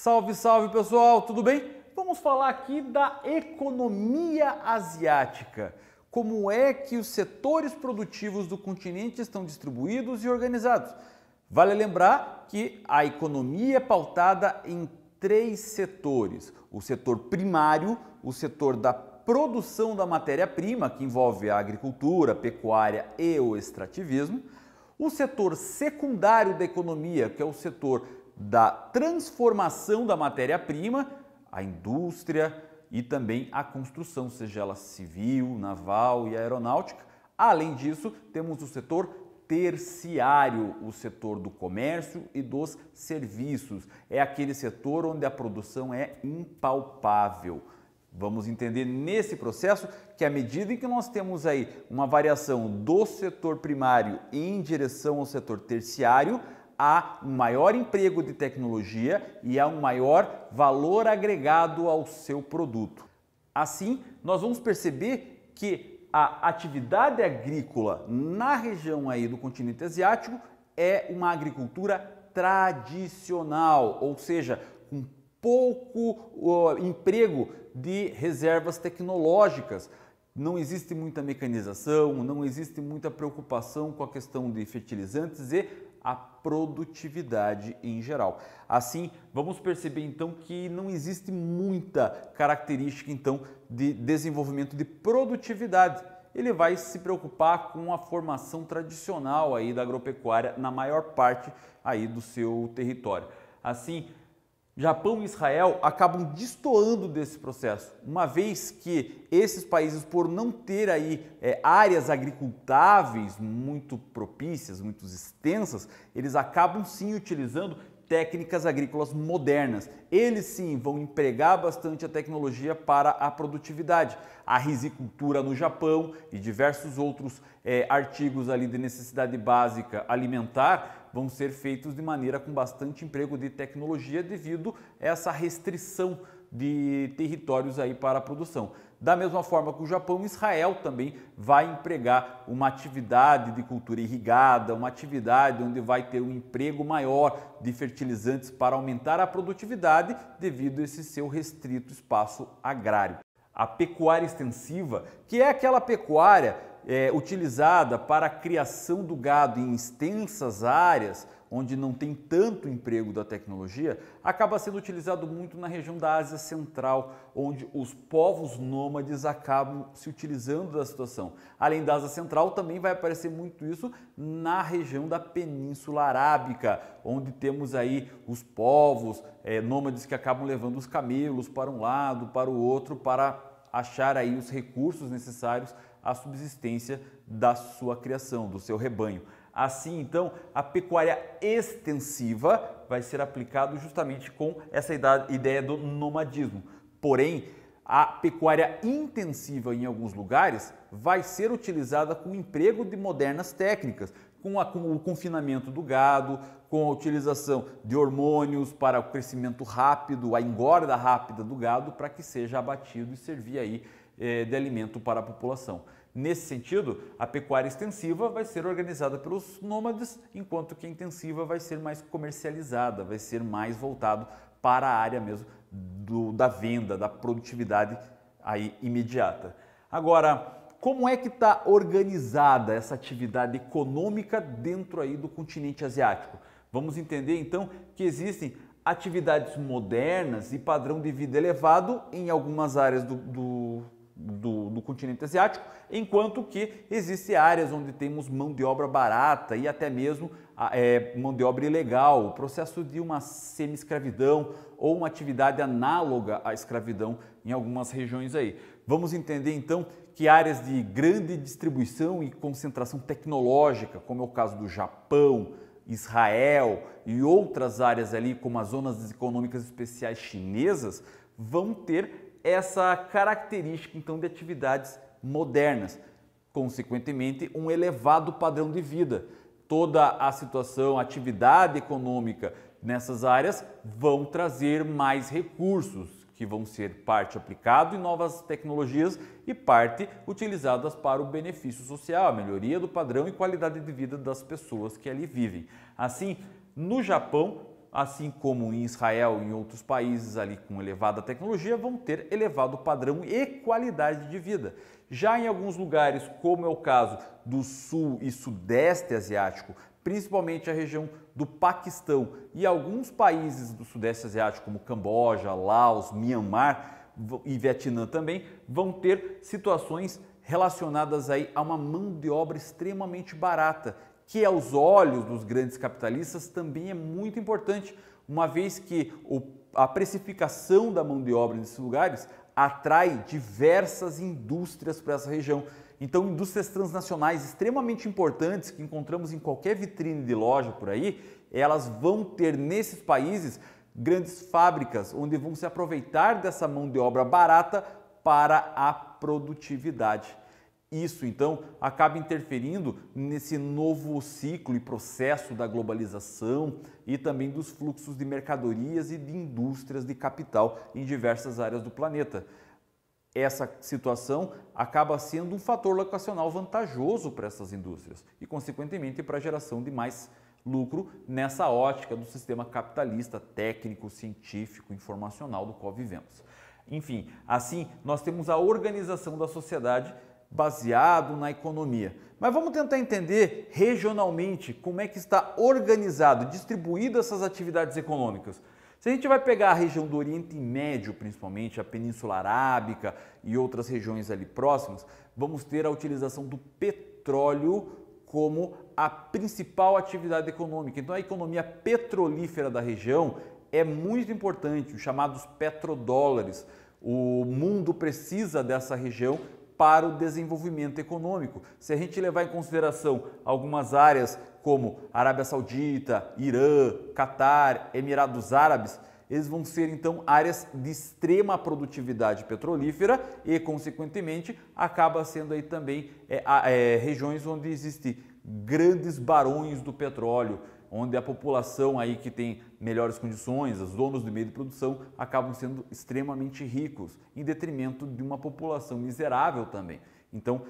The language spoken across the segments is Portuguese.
Salve, salve pessoal, tudo bem? Vamos falar aqui da economia asiática. Como é que os setores produtivos do continente estão distribuídos e organizados? Vale lembrar que a economia é pautada em três setores: o setor primário, o setor da produção da matéria-prima, que envolve a agricultura, a pecuária e o extrativismo, o setor secundário da economia, que é o setor da transformação da matéria-prima, a indústria e também a construção, seja ela civil, naval e aeronáutica. Além disso, temos o setor terciário, o setor do comércio e dos serviços. É aquele setor onde a produção é impalpável. Vamos entender nesse processo que à medida em que nós temos aí uma variação do setor primário em direção ao setor terciário, há um maior emprego de tecnologia e há um maior valor agregado ao seu produto. Assim, nós vamos perceber que a atividade agrícola na região aí do continente asiático é uma agricultura tradicional, ou seja, com pouco emprego de reservas tecnológicas. Não existe muita mecanização, não existe muita preocupação com a questão de fertilizantes e a produtividade em geral. Assim, vamos perceber então que não existe muita característica então de desenvolvimento de produtividade. Ele vai se preocupar com a formação tradicional aí da agropecuária na maior parte aí do seu território. Assim, Japão e Israel acabam destoando desse processo, uma vez que esses países, por não ter aí áreas agricultáveis muito propícias, muito extensas, eles acabam sim utilizando técnicas agrícolas modernas. Eles sim vão empregar bastante a tecnologia para a produtividade. A risicultura no Japão e diversos outros artigos ali de necessidade básica alimentar vão ser feitos de maneira com bastante emprego de tecnologia devido a essa restrição de territórios aí para a produção. Da mesma forma que o Japão, Israel também vai empregar uma atividade de cultura irrigada, uma atividade onde vai ter um emprego maior de fertilizantes para aumentar a produtividade devido a esse seu restrito espaço agrário. A pecuária extensiva, que é aquela pecuária utilizada para a criação do gado em extensas áreas, onde não tem tanto emprego da tecnologia, acaba sendo utilizado muito na região da Ásia Central, onde os povos nômades acabam se utilizando da situação. Além da Ásia Central, também vai aparecer muito isso na região da Península Arábica, onde temos aí os povos nômades que acabam levando os camelos para um lado, para o outro, para achar aí os recursos necessários à subsistência da sua criação, do seu rebanho. Assim, então, a pecuária extensiva vai ser aplicado justamente com essa ideia do nomadismo. Porém, a pecuária intensiva em alguns lugares vai ser utilizada com o emprego de modernas técnicas, com o confinamento do gado, com a utilização de hormônios para o crescimento rápido, a engorda rápida do gado, para que seja abatido e servir aí de alimento para a população. Nesse sentido, a pecuária extensiva vai ser organizada pelos nômades, enquanto que a intensiva vai ser mais comercializada, vai ser mais voltado para a área mesmo da venda, da produtividade aí imediata. Agora, como é que está organizada essa atividade econômica dentro aí do continente asiático? Vamos entender então que existem atividades modernas e padrão de vida elevado em algumas áreas do continente asiático, enquanto que existem áreas onde temos mão de obra barata e até mesmo mão de obra ilegal, o processo de uma semi-escravidão ou uma atividade análoga à escravidão em algumas regiões aí. Vamos entender então que áreas de grande distribuição e concentração tecnológica, como é o caso do Japão, Israel e outras áreas ali, como as zonas econômicas especiais chinesas, vão ter essa característica então de atividades modernas, consequentemente um elevado padrão de vida. Toda a situação, a atividade econômica nessas áreas vão trazer mais recursos, que vão ser parte aplicado em novas tecnologias e parte utilizadas para o benefício social, a melhoria do padrão e qualidade de vida das pessoas que ali vivem. Assim, no Japão, assim como em Israel e em outros países ali com elevada tecnologia, vão ter elevado padrão e qualidade de vida. Já em alguns lugares, como é o caso do sul e sudeste asiático, principalmente a região do Paquistão e alguns países do sudeste asiático, como Camboja, Laos, Myanmar e Vietnã também, vão ter situações relacionadas aí a uma mão de obra extremamente barata, que aos olhos dos grandes capitalistas também é muito importante, uma vez que a precificação da mão de obra nesses lugares atrai diversas indústrias para essa região. Então, indústrias transnacionais extremamente importantes que encontramos em qualquer vitrine de loja por aí, elas vão ter nesses países grandes fábricas onde vão se aproveitar dessa mão de obra barata para a produtividade. Isso, então, acaba interferindo nesse novo ciclo e processo da globalização e também dos fluxos de mercadorias e de indústrias de capital em diversas áreas do planeta. Essa situação acaba sendo um fator locacional vantajoso para essas indústrias e, consequentemente, para a geração de mais lucro nessa ótica do sistema capitalista, técnico, científico, informacional do qual vivemos. Enfim, assim, nós temos a organização da sociedade baseado na economia. Mas vamos tentar entender regionalmente como é que está organizado, distribuído essas atividades econômicas. Se a gente vai pegar a região do Oriente Médio, principalmente a Península Arábica e outras regiões ali próximas, vamos ter a utilização do petróleo como a principal atividade econômica. Então a economia petrolífera da região é muito importante, os chamados petrodólares. O mundo precisa dessa região para o desenvolvimento econômico. Se a gente levar em consideração algumas áreas como Arábia Saudita, Irã, Catar, Emirados Árabes, eles vão ser então áreas de extrema produtividade petrolífera e, consequentemente, acaba sendo aí também regiões onde existem grandes barões do petróleo, onde a população aí que tem melhores condições, os donos do meio de produção, acabam sendo extremamente ricos, em detrimento de uma população miserável também. Então,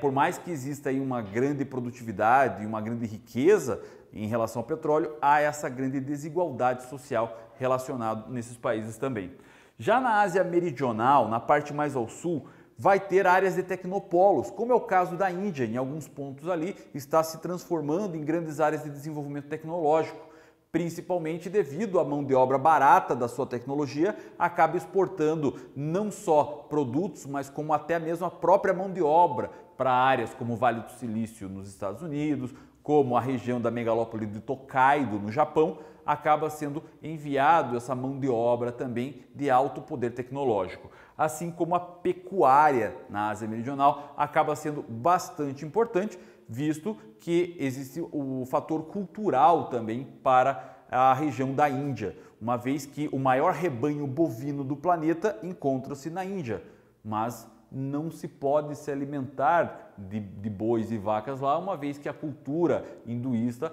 por mais que exista aí uma grande produtividade e uma grande riqueza em relação ao petróleo, há essa grande desigualdade social relacionada nesses países também. Já na Ásia Meridional, na parte mais ao sul, vai ter áreas de tecnopolos, como é o caso da Índia, em alguns pontos ali, está se transformando em grandes áreas de desenvolvimento tecnológico, principalmente devido à mão de obra barata da sua tecnologia, acaba exportando não só produtos, mas como até mesmo a própria mão de obra para áreas como o Vale do Silício nos Estados Unidos, como a região da megalópole de Tokaido, no Japão, acaba sendo enviado essa mão de obra também de alto poder tecnológico. Assim como a pecuária na Ásia Meridional acaba sendo bastante importante, visto que existe o fator cultural também para a região da Índia, uma vez que o maior rebanho bovino do planeta encontra-se na Índia, mas não se pode se alimentar de bois e vacas lá, uma vez que a cultura hinduísta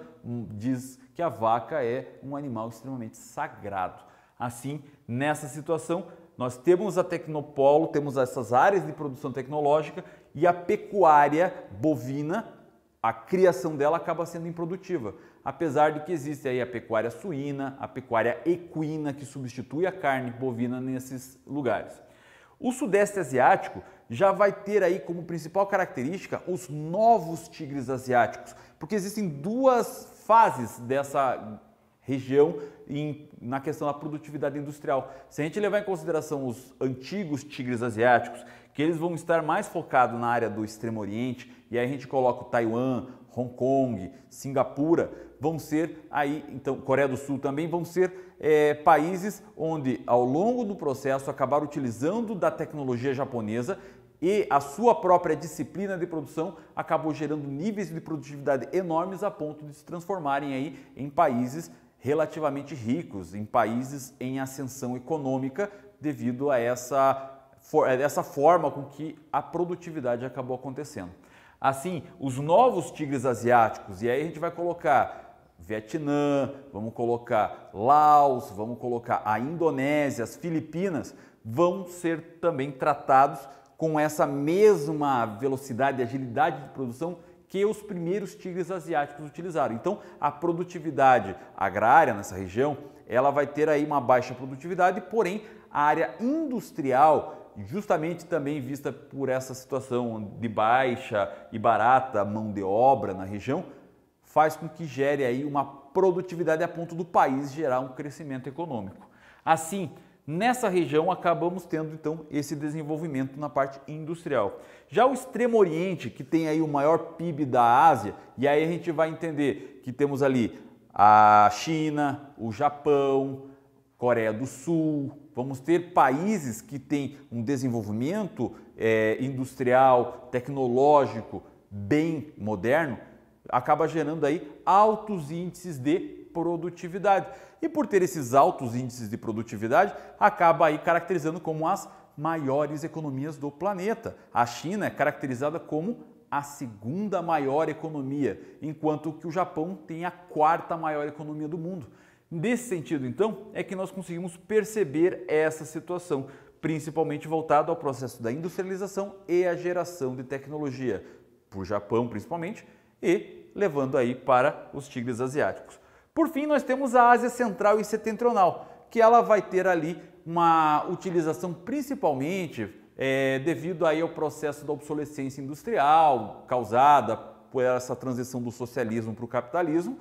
diz que a vaca é um animal extremamente sagrado. Assim, nessa situação, nós temos a Tecnopolo, temos essas áreas de produção tecnológica e a pecuária bovina, a criação dela acaba sendo improdutiva, apesar de que existe aí a pecuária suína, a pecuária equina, que substitui a carne bovina nesses lugares. O Sudeste Asiático já vai ter aí como principal característica os novos tigres asiáticos, porque existem duas fases dessa região na questão da produtividade industrial. Se a gente levar em consideração os antigos tigres asiáticos, que eles vão estar mais focados na área do Extremo Oriente, e aí a gente coloca o Taiwan, Hong Kong, Singapura, vão ser aí, então Coreia do Sul também, vão ser países onde ao longo do processo acabaram utilizando da tecnologia japonesa e a sua própria disciplina de produção acabou gerando níveis de produtividade enormes a ponto de se transformarem aí em países relativamente ricos, em países em ascensão econômica devido a essa forma com que a produtividade acabou acontecendo. Assim, os novos tigres asiáticos, e aí a gente vai colocar Vietnã, vamos colocar Laos, vamos colocar a Indonésia, as Filipinas, vão ser também tratados com essa mesma velocidade e agilidade de produção que os primeiros tigres asiáticos utilizaram. Então, a produtividade agrária nessa região, ela vai ter aí uma baixa produtividade, porém, a área industrial, justamente também vista por essa situação de baixa e barata mão de obra na região, faz com que gere aí uma produtividade a ponto do país gerar um crescimento econômico. Assim, nessa região acabamos tendo então esse desenvolvimento na parte industrial. Já o Extremo Oriente, que tem aí o maior PIB da Ásia, e aí a gente vai entender que temos ali a China, o Japão, Coreia do Sul, vamos ter países que têm um desenvolvimento industrial, tecnológico bem moderno, acaba gerando aí altos índices de produtividade. E por ter esses altos índices de produtividade, acaba aí caracterizando como as maiores economias do planeta. A China é caracterizada como a segunda maior economia, enquanto que o Japão tem a quarta maior economia do mundo. Nesse sentido, então, é que nós conseguimos perceber essa situação, principalmente voltado ao processo da industrialização e a geração de tecnologia, por Japão principalmente, e levando aí para os tigres asiáticos. Por fim, nós temos a Ásia Central e Setentrional, que ela vai ter ali uma utilização principalmente devido aí ao processo da obsolescência industrial causada por essa transição do socialismo para o capitalismo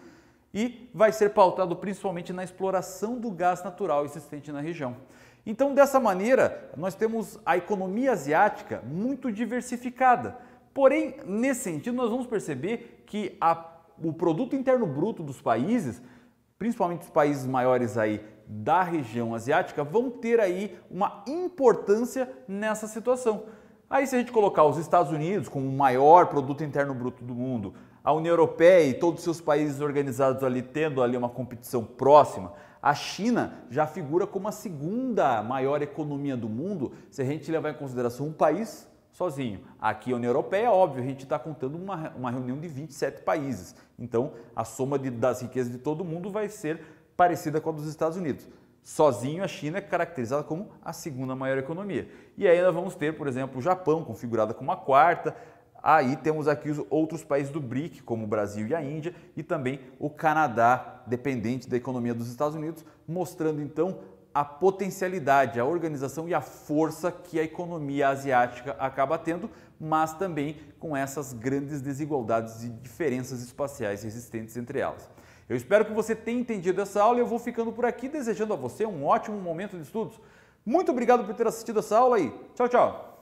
e vai ser pautado principalmente na exploração do gás natural existente na região. Então, dessa maneira, nós temos a economia asiática muito diversificada. Porém, nesse sentido, nós vamos perceber que o produto interno bruto dos países, principalmente os países maiores aí da região asiática, vão ter aí uma importância nessa situação. Aí se a gente colocar os Estados Unidos como o maior produto interno bruto do mundo, a União Europeia e todos os seus países organizados ali tendo ali uma competição próxima, a China já figura como a segunda maior economia do mundo, se a gente levar em consideração um país sozinho. Aqui a União Europeia, óbvio, a gente está contando uma reunião de 27 países. Então, a soma das riquezas de todo mundo vai ser parecida com a dos Estados Unidos. Sozinho, a China é caracterizada como a segunda maior economia. E aí nós vamos ter, por exemplo, o Japão, configurada como a quarta. Aí temos aqui os outros países do BRIC, como o Brasil e a Índia, e também o Canadá, dependente da economia dos Estados Unidos, mostrando então a potencialidade, a organização e a força que a economia asiática acaba tendo, mas também com essas grandes desigualdades e diferenças espaciais existentes entre elas. Eu espero que você tenha entendido essa aula e eu vou ficando por aqui desejando a você um ótimo momento de estudos. Muito obrigado por ter assistido essa aula aí. Tchau, tchau!